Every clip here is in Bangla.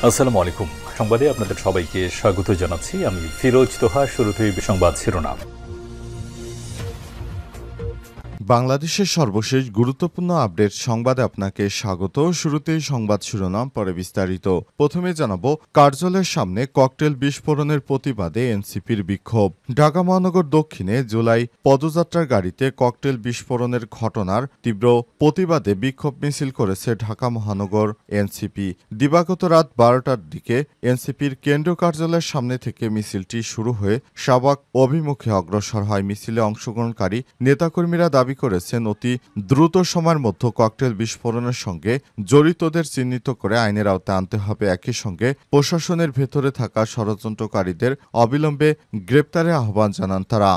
আসসালামু আলাইকুম। সংবাদে আপনাদের সবাইকে স্বাগত জানাচ্ছি। আমি ফিরোজ তোহা। শুরুতেই সংবাদ শিরোনাম। বাংলাদেশের সর্বশেষ গুরুত্বপূর্ণ আপডেট সংবাদে আপনাকে স্বাগত। শুরুতেই সংবাদ শিরোনাম, পরে বিস্তারিত। প্রথমে জানাবো, কার্যালয়ের সামনে ককটেল বিস্ফোরণের প্রতিবাদে এনসিপির বিক্ষোভ। ঢাকা মহানগর দক্ষিণে জুলাই পদযাত্রার গাড়িতে ককটেল বিস্ফোরণের ঘটনার তীব্র প্রতিবাদে বিক্ষোভ মিছিল করেছে ঢাকা মহানগর এনসিপি। দিবাগত রাত 12টার দিকে এনসিপির কেন্দ্রীয় কার্যালয়ের সামনে থেকে মিছিলটি শুরু হয়ে শাহবাগ অভিমুখে অগ্রসর হয়। মিছিলে অংশগ্রহণকারী নেতাকর্মীরা দাবি করেছেন অতি দ্রুত সময়ের মধ্যে ককটেল বিস্ফোরণের সঙ্গে জড়িতদের চিহ্নিত করে আইনের আওতায় আনতে হবে। একই সঙ্গে প্রশাসনের ভেতরে থাকা ষড়যন্ত্রকারীদের অবিলম্বে গ্রেপ্তারের আহ্বান জানান তারা।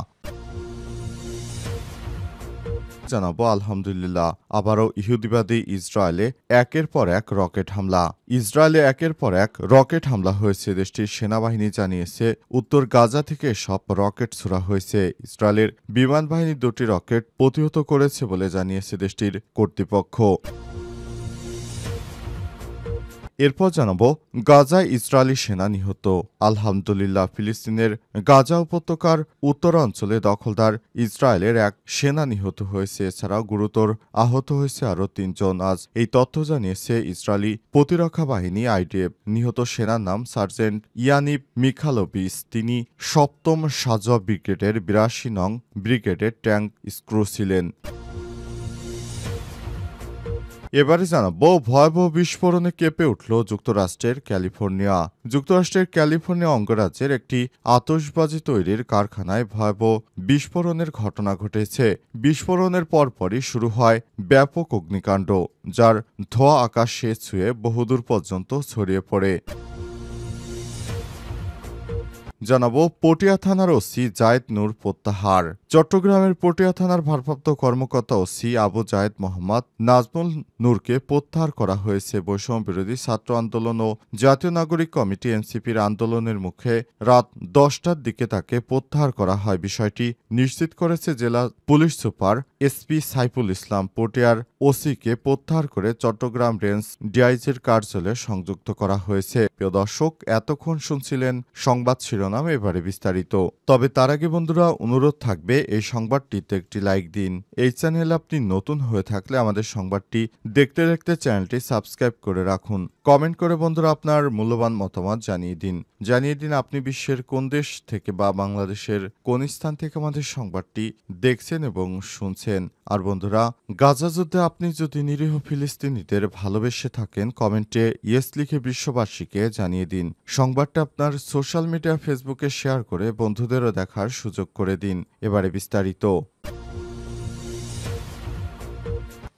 জানাবো, আলহামদুলিল্লাহ, আবারও ইহুদিবাদী ইসরায়েলে একের পর এক রকেট হামলা। ইসরায়েলে একের পর এক রকেট হামলা হয়েছে। দেশটির সেনাবাহিনী জানিয়েছে উত্তর গাজা থেকে সব রকেট ছোড়া হয়েছে। ইসরায়েলের বিমান বাহিনী 2টি রকেট প্রতিহত করেছে বলে জানিয়েছে দেশটির কর্তৃপক্ষ। এরপর জানাবো, গাজায় ইসরায়েলি সেনা নিহত। আলহামদুলিল্লাহ, ফিলিস্তিনের গাজা উপত্যকার উত্তরাঞ্চলে দখলদার ইসরায়েলের এক সেনা নিহত হয়েছে। এছাড়াও গুরুতর আহত হয়েছে আরও 3 জন। আজ এই তথ্য জানিয়েছে ইসরায়েলি প্রতিরক্ষা বাহিনী আইডিএফ। নিহত সেনার নাম সার্জেন্ট ইয়ানিব মিখালোভিচ। তিনি 7ম সাজোয়া ব্রিগেডের 82 নং ব্রিগেডের ট্যাঙ্ক স্ক্রু ছিলেন। এবারে জানাবো, ভয়াবহ বিস্ফোরণে কেঁপে উঠল যুক্তরাষ্ট্রের ক্যালিফোর্নিয়া। যুক্তরাষ্ট্রের ক্যালিফোর্নিয়া অঙ্গরাজ্যের একটি আতশবাজি তৈরির কারখানায় ভয়াবহ বিস্ফোরণের ঘটনা ঘটেছে। বিস্ফোরণের পরপরই শুরু হয় ব্যাপক অগ্নিকাণ্ড, যার ধোঁয়া আকাশে ছুঁয়ে বহুদূর পর্যন্ত ছড়িয়ে পড়ে। জানাবো, পটিয়া থানার ওসি জায়েদ নূর প্রত্যাহার। চট্টগ্রামের পটিয়া থানার ভারপ্রাপ্ত কর্মকর্তা ওসি আবু জায়েদ মোহাম্মদ নাজমুল নূরকে প্রত্যাহার করা হয়েছে। বৈষম্য বিরোধী ছাত্র আন্দোলন ও জাতীয় নাগরিক কমিটি এনসিপির আন্দোলনের মুখে রাত 10টার দিকে তাকে প্রত্যাহার করা হয়। বিষয়টি নিশ্চিত করেছে জেলা police super SP Saiful Islam. পটিয়ার ওসিকে প্রত্যাহার করে চট্টগ্রাম রেঞ্জ ডিআইজির কার্যালয়ে সংযুক্ত করা হয়েছে। প্রিয় দর্শক, এতক্ষণ শুনছিলেন সংবাদ শিরোনাম, এবারে বিস্তারিত। তবে তার আগে বন্ধুরা, অনুরোধ থাকবে এই সংবাদটিতে একটি লাইক দিন। এই চ্যানেলে আপনি নতুন হয়ে থাকলে আমাদের সংবাদটি দেখতে দেখতে চ্যানেলটি সাবস্ক্রাইব করে রাখুন। কমেন্ট করে বন্ধুরা আপনার মূল্যবান মতামত জানিয়ে দিন আপনি বিশ্বের কোন দেশ থেকে বা বাংলাদেশের কোন স্থান থেকে আমাদের সংবাদটি দেখছেন এবং শুনছেন। আর বন্ধুরা, গাজা যুদ্ধে আপনি যদি নিরীহ ফিলিস্তিনিদের ভালোবেসে থাকেন, কমেন্টে ইয়েস লিখে বিশ্ববাসীকে জানিয়ে দিন। সংবাদটা আপনার সোশ্যাল মিডিয়া ফেসবুকে শেয়ার করে বন্ধুদেরও দেখার সুযোগ করে দিন। এবারে বিস্তারিত।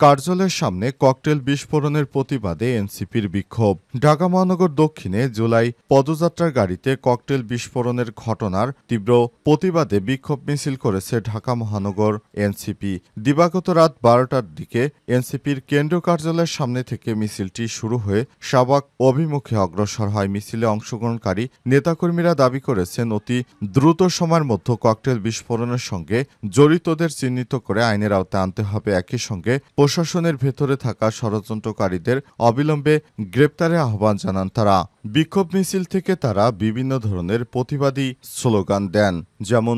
কার্যালয়ের সামনে ককটেল বিস্ফোরণের প্রতিবাদে এনসিপির বিক্ষোভ। ঢাকা মহানগর দক্ষিণে জুলাই পদযাত্রার গাড়িতে ককটেল বিস্ফোরণের ঘটনার তীব্র প্রতিবাদে বিক্ষোভ মিছিল করেছে ঢাকা মহানগর এনসিপি। দিবাগত রাত 12টার দিকে এনসিপির কেন্দ্রীয় কার্যালয়ের সামনে থেকে মিছিলটি শুরু হয়ে শাহবাগ অভিমুখে অগ্রসর হয়। মিছিলে অংশগ্রহণকারী নেতাকর্মীরা দাবি করেছেন অতি দ্রুত সময়ের মধ্যে ককটেল বিস্ফোরণের সঙ্গে জড়িতদের চিহ্নিত করে আইনের আওতায় আনতে হবে। একই সঙ্গে প্রশাসনের ভেতরে থাকা ষড়যন্ত্রকারীদের অবিলম্বে গ্রেপ্তারের আহ্বান জানান তারা। বিক্ষোভ মিছিল থেকে তারা বিভিন্ন ধরনের প্রতিবাদী স্লোগান দেন, যেমন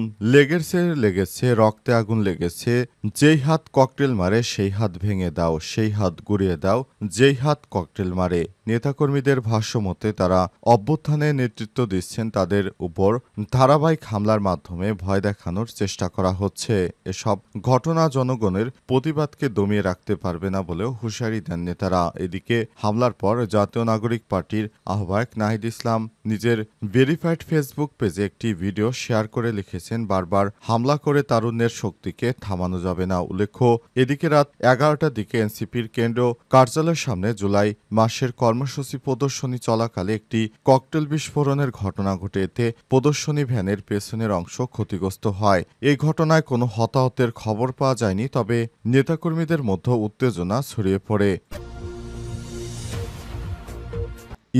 লেগেছে রক্তে আগুন লেগেছে, যেই হাত ককটেল মারে সেই হাত ভেঙে দাও, সেই হাত গুড়িয়ে দাও, যেই হাত ককটেল মারে। নেতাকর্মীদের ভাষ্য মতে তারা অভ্যুত্থানে নেতৃত্ব দিচ্ছেন, তাদের উপর ধারাবাহিক হামলার মাধ্যমে ভয় দেখানোর চেষ্টা করা হচ্ছে। এসব ঘটনা জনগণের প্রতিবাদকে দমিয়ে রাখতে পারবে না বলেও হুঁশিয়ারি দেন নেতারা। এদিকে হামলার পর জাতীয় নাগরিক পার্টির আহ্বায়ক নাহিদ ইসলাম নিজের ভেরিফাইড ফেসবুক পেজে একটি ভিডিও শেয়ার করে লিখেছেন, বারবার হামলা করে তারুণ্যের শক্তিকে থামানো যাবে না। উল্লেখ্য, এদিকে রাত 11টার দিকে এনসিপির কেন্দ্রীয় কার্যালয়ের সামনে জুলাই মাসের কর্মসূচি প্রদর্শনী চলাকালে একটি ককটেল বিস্ফোরণের ঘটনা ঘটে। এতে প্রদর্শনী ভ্যানের পেছনের অংশ ক্ষতিগ্রস্ত হয়। এই ঘটনায় কোনো হতাহতের খবর পাওয়া যায়নি, তবে নেতাকর্মীদের মধ্যে উত্তেজনা ছড়িয়ে পড়ে।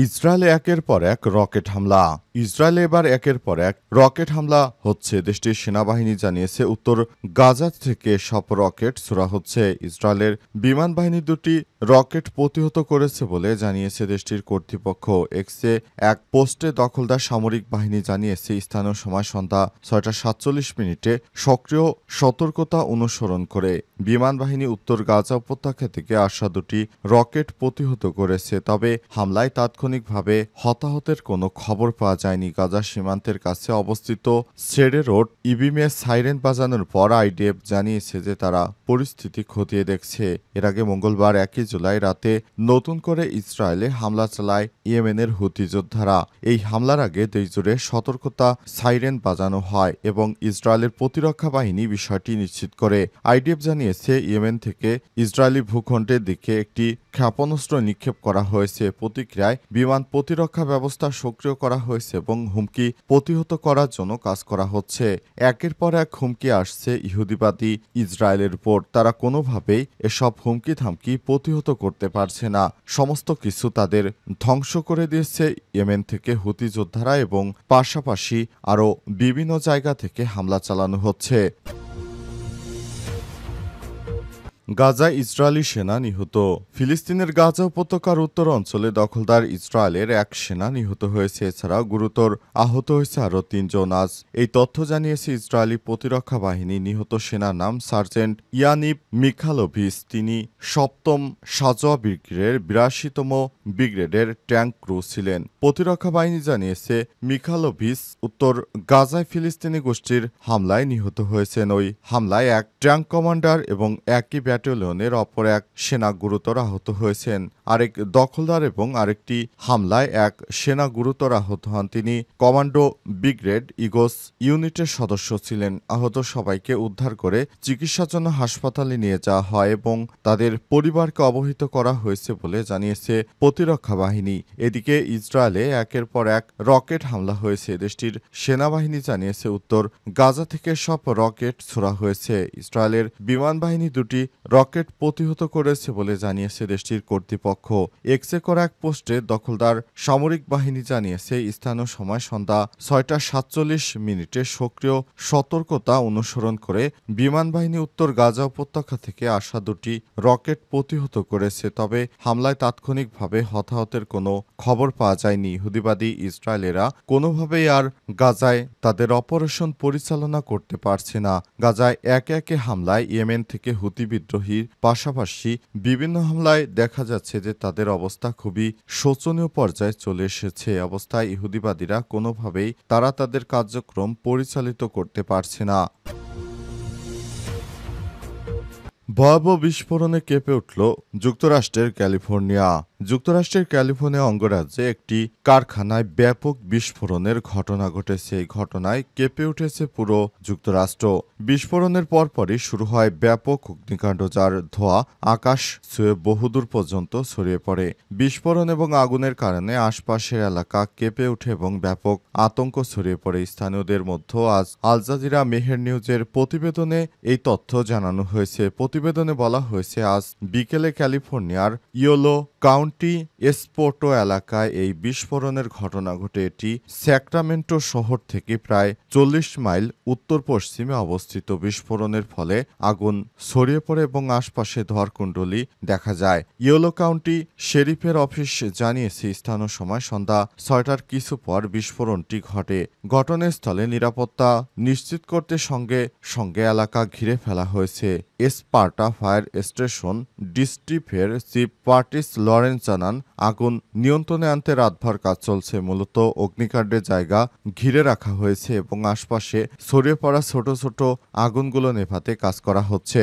ইসরায়েলে একের পর এক রকেট হামলা। ইসরায়েলে এবার একের পর এক রকেট হামলা হচ্ছে। দেশটির সেনাবাহিনী জানিয়েছে উত্তর গাজা থেকে সব রকেট ছোড়া হচ্ছে। ইসরায়েলের বিমান বাহিনী দুটি রকেট প্রতিহত করেছে বলে জানিয়েছে দেশটির কর্তৃপক্ষ। এক্সে এক পোস্টে দখলদার সামরিক বাহিনী জানিয়েছে স্থানীয় সময় সন্ধ্যা ৬টা ৪৭ মিনিটে সক্রিয় সতর্কতা অনুসরণ করে বিমান বাহিনী উত্তর গাজা উপত্যকা থেকে আসা দুটি রকেট প্রতিহত করেছে। তবে হামলায় তাৎক্ষণিকভাবে হতাহতের কোনো খবর পাওয়া যায়নি। গাজা সীমান্তের কাছে অবস্থিত সেডে রোড ইবিমে সাইরেন বাজানোর পর আইডিএফ জানিয়েছে যে তারা পরিস্থিতি খতিয়ে দেখছে। এর আগে মঙ্গলবার ১ জুলাই রাতে নতুন করে ইসরায়েলে হামলা চালায় ইয়েমেনের হুতি যোদ্ধারা। এই হামলার আগে দেশজুড়ে সতর্কতা সাইরেন বাজানো হয় এবং ইসরায়েলের প্রতিরক্ষা বাহিনী বিষয়টি নিশ্চিত করে। আইডিএফ জানিয়েছে ইয়েমেন থেকে ইসরায়েলি ভূখণ্ডের দিকে একটি ক্ষেপণাস্ত্র নিক্ষেপ করা হয়েছে। প্রতিক্রিয়ায় বিমান প্রতিরক্ষা ব্যবস্থা সক্রিয় করা হয়েছে এবং হুমকি প্রতিহত করার জন্য কাজ করা হচ্ছে। একের পর এক হুমকি আসছে ইহুদিবাদী ইসরায়েলের উপর। তারা কোনোভাবেই এসব হুমকি থামকি প্রতিহত করতে পারছে না। সমস্ত কিছু তাদের ধ্বংস করে দিয়েছে ইয়েমেন থেকে হুতি যোদ্ধারা এবং পাশাপাশি আরও বিভিন্ন জায়গা থেকে হামলা চালানো হচ্ছে। গাজায় ইসরায়েলি সেনা নিহত। ফিলিস্তিনের গাজা উপত্যকার উত্তর অঞ্চলে দখলদার ইসরায়েলের এক সেনা নিহত হয়েছে। এছাড়াও গুরুতর আহত হয়েছে আরও ৩ জন। আজ এই তথ্য জানিয়েছে ইসরায়েলি প্রতিরক্ষা বাহিনী। নিহত সেনার নাম সার্জেন্ট ইয়ানিব মিখালোভিচ। তিনি ৭ম সাজোয়া ব্রিগেডের ৮২তম ব্রিগেডের ট্যাঙ্ক ক্রু ছিলেন। প্রতিরক্ষা বাহিনী জানিয়েছে মিখালোভিচ উত্তর গাজায় ফিলিস্তিনি গোষ্ঠীর হামলায় নিহত হয়েছেন। ওই হামলায় এক ট্যাঙ্ক কমান্ডার এবং একই ব্যাটালিয়নের অপর এক সেনা গুরুতর আহত হয়েছেন। আরেক দখলদার এবং আরেকটি হামলায় এক সেনা গুরুতর আহত হন। তিনি কমান্ডো ব্রিগেড ইগোস ইউনিটের সদস্য ছিলেন। আহত সবাইকে উদ্ধার করে চিকিৎসার জন্য হাসপাতালে নিয়ে যাওয়া হয় এবং তাদের পরিবারকে অবহিত করা হয়েছে বলে জানিয়েছে প্রতিরক্ষা বাহিনী। এদিকে ইসরায়েলে একের পর এক রকেট হামলা হয়েছে। দেশটির সেনাবাহিনী জানিয়েছে উত্তর গাজা থেকে সব রকেট ছোড়া হয়েছে। ইসরায়েলের বিমান বাহিনী দুটি রকেট প্রতিহত করেছে বলে জানিয়েছে দেশটির কর্তৃপক্ষ। এক্সে করা এক পোস্টে দখলদার সামরিক বাহিনী জানিয়েছে স্থানীয় সময় সন্ধ্যা ৬টা ৪৭ মিনিটে সক্রিয় সতর্কতা অনুসরণ করে বিমান বাহিনী উত্তর গাজা উপত্যকা থেকে আসা দুটি রকেট প্রতিহত করেছে। তবে হামলায় তাৎক্ষণিকভাবে হতাহতের কোনো খবর পাওয়া যায়নি। ইহুদিবাদী ইসরায়েলেরা কোনোভাবেই আর গাজায় তাদের অপারেশন পরিচালনা করতে পারছে না। গাজায় একে একে হামলায় ইয়েমেন থেকে হুতি বিদ্রোহীর পাশাপাশি বিভিন্ন হামলায় দেখা যাচ্ছে যে তাদের অবস্থা খুবই শোচনীয় পর্যায়ে চলে এসেছে। অবস্থায় ইহুদিবাদীরা কোনোভাবেই তারা তাদের কার্যক্রম পরিচালিত করতে পারছে না। ভয়াবহ বিস্ফোরণে কেঁপে উঠল যুক্তরাষ্ট্রের ক্যালিফোর্নিয়া। যুক্তরাষ্ট্রের ক্যালিফোর্নিয়া অঙ্গরাজ্যে একটি কারখানায় ব্যাপক বিস্ফোরণের ঘটনা ঘটেছে। এই ঘটনায় কেঁপে উঠেছে পুরো যুক্তরাষ্ট্র। বিস্ফোরণের পরপরই শুরু হয় ব্যাপক অগ্নিকাণ্ড, যার ধোঁয়া আকাশ ছুঁয়ে বহুদূর পর্যন্ত ছড়িয়ে পড়ে। বিস্ফোরণ এবং আগুনের কারণে আশপাশের এলাকা কেঁপে ওঠে এবং ব্যাপক আতঙ্ক ছড়িয়ে পড়ে। স্থানীয়দের মধ্যে আজ আল জাজিরা মেহের নিউজের প্রতিবেদনে এই তথ্য জানানো হয়েছে। প্রতিবেদনে বলা হয়েছে আজ বিকেলে ক্যালিফোর্নিয়ার ইয়োলো কাউন্টি এসপোর্টো এলাকায় এই বিস্ফোরণের ঘটনা ঘটে। এটি স্যাক্রামেন্টো শহর থেকে প্রায় ৪০ মাইল উত্তর পশ্চিমে অবস্থিত। বিস্ফোরণের ফলে আগুন ছড়িয়ে পড়ে এবং আশপাশে ধোঁয়াকুণ্ডলী দেখা যায়। ইয়োলো কাউন্টি শেরিফের অফিস জানিয়েছে স্থানীয় সময় সন্ধ্যা ৬টার কিছু পর বিস্ফোরণটি ঘটে। ঘটনাস্থলে নিরাপত্তা নিশ্চিত করতে সঙ্গে সঙ্গে এলাকা ঘিরে ফেলা হয়েছে। এসপার্টা ফায়ার স্টেশন ডিস্ট্রিক্টের চিফ পার্টিস লরেন্স জানান, আগুন নিয়ন্ত্রণে আনতে রাতভর কাজ চলছে। মূলত অগ্নিকাণ্ডের জায়গা ঘিরে রাখা হয়েছে এবং আশপাশে ছড়িয়ে পড়া ছোট ছোট আগুনগুলো নেভাতে কাজ করা হচ্ছে।